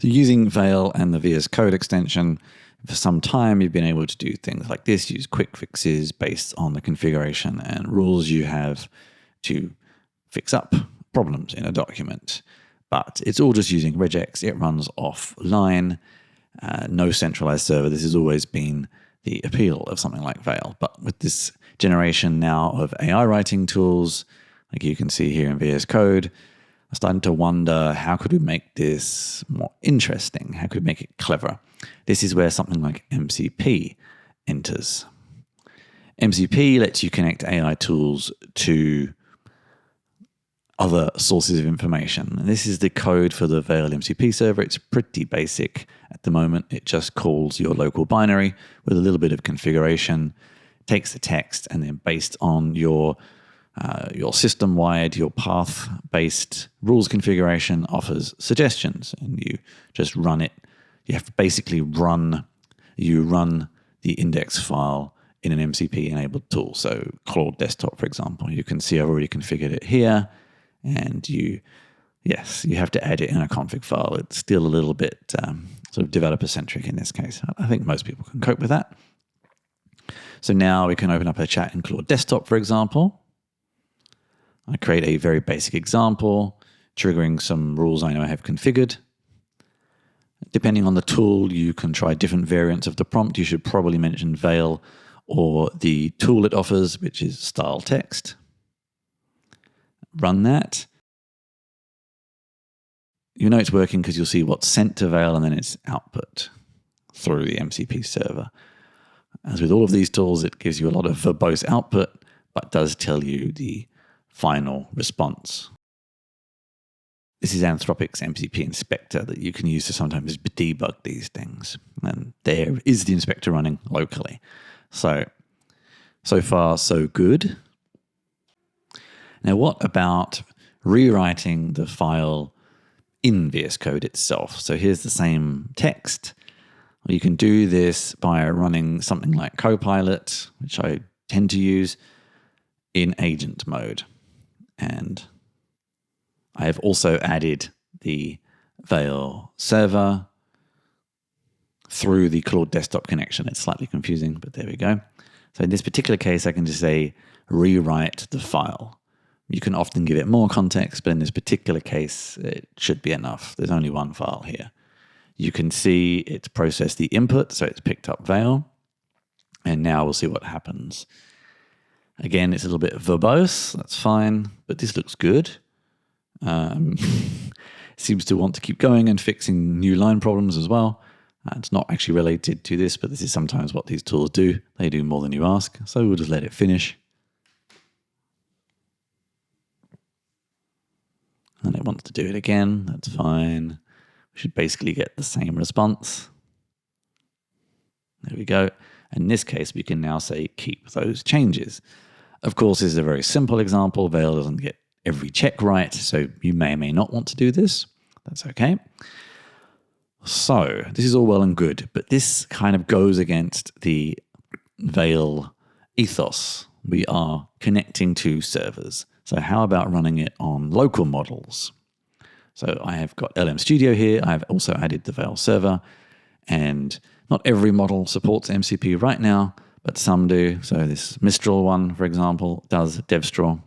So using Vale and the VS Code extension, for some time you've been able to do things like this, use quick fixes based on the configuration and rules you have to fix up problems in a document. But it's all just using regex. It runs offline, no centralized server. This has always been the appeal of something like Vale. But with this generation now of AI writing tools, like you can see here in VS Code, I'm starting to wonder, how could we make this more interesting? How could we make it clever? This is where something like MCP enters. MCP lets you connect AI tools to other sources of information. And this is the code for the Vale MCP server. It's pretty basic at the moment. It just calls your local binary with a little bit of configuration, takes the text, and then based on your system-wide, your path-based rules configuration offers suggestions, and you just run it. You have to basically run the index file in an MCP-enabled tool. So Claude Desktop, for example, you can see I've already configured it here, and you have to add it in a config file. It's still a little bit sort of developer-centric in this case. I think most people can cope with that. So now we can open up a chat in Claude Desktop, for example. I create a very basic example, triggering some rules I know I have configured. Depending on the tool, you can try different variants of the prompt. You should probably mention Vale or the tool it offers, which is style text. Run that. You know it's working because you'll see what's sent to Vale and then its output through the MCP server. As with all of these tools, it gives you a lot of verbose output, but does tell you the final response. This is Anthropic's MCP inspector that you can use to sometimes debug these things. And there is the inspector running locally. So far, so good. Now, what about rewriting the file in VS Code itself? So here's the same text. Well, you can do this by running something like Copilot, which I tend to use, in agent mode. And I have also added the Vale server through the Claude Desktop connection. It's slightly confusing, but there we go. So in this particular case, I can just say rewrite the file. You can often give it more context, but in this particular case, it should be enough. There's only one file here. You can see it's processed the input, so it's picked up Vale. And now we'll see what happens. Again, it's a little bit verbose, that's fine, but this looks good. Seems to want to keep going and fixing new line problems as well. It's not actually related to this, but this is sometimes what these tools do. They do more than you ask, so we'll just let it finish. And it wants to do it again, that's fine. We should basically get the same response. There we go. In this case, we can now say keep those changes. Of course, this is a very simple example. Vale doesn't get every check right, so you may or may not want to do this. That's okay. So this is all well and good, but this kind of goes against the Vale ethos. We are connecting to servers. So how about running it on local models? So I have got LM Studio here. I've also added the Vale server, and not every model supports MCP right now, but some do. So this Mistral one, for example, does DevStraw.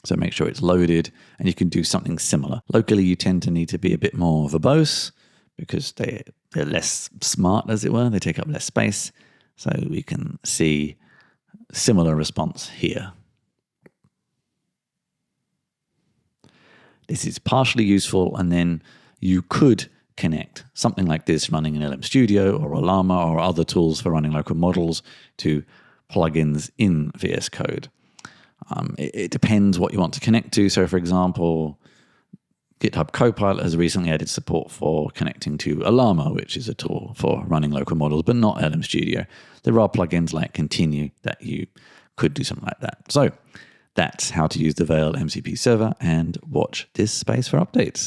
So make sure it's loaded, and you can do something similar. Locally, you tend to need to be a bit more verbose because they're less smart, as it were. They take up less space. So we can see similar response here. This is partially useful, and then you could connect something like this running in LM Studio or Llama or other tools for running local models to plugins in VS Code. It depends what you want to connect to. So, for example, GitHub Copilot has recently added support for connecting to Llama, which is a tool for running local models, but not LM Studio. There are plugins like Continue that you could do something like that. So that's how to use the Vale MCP server, and watch this space for updates.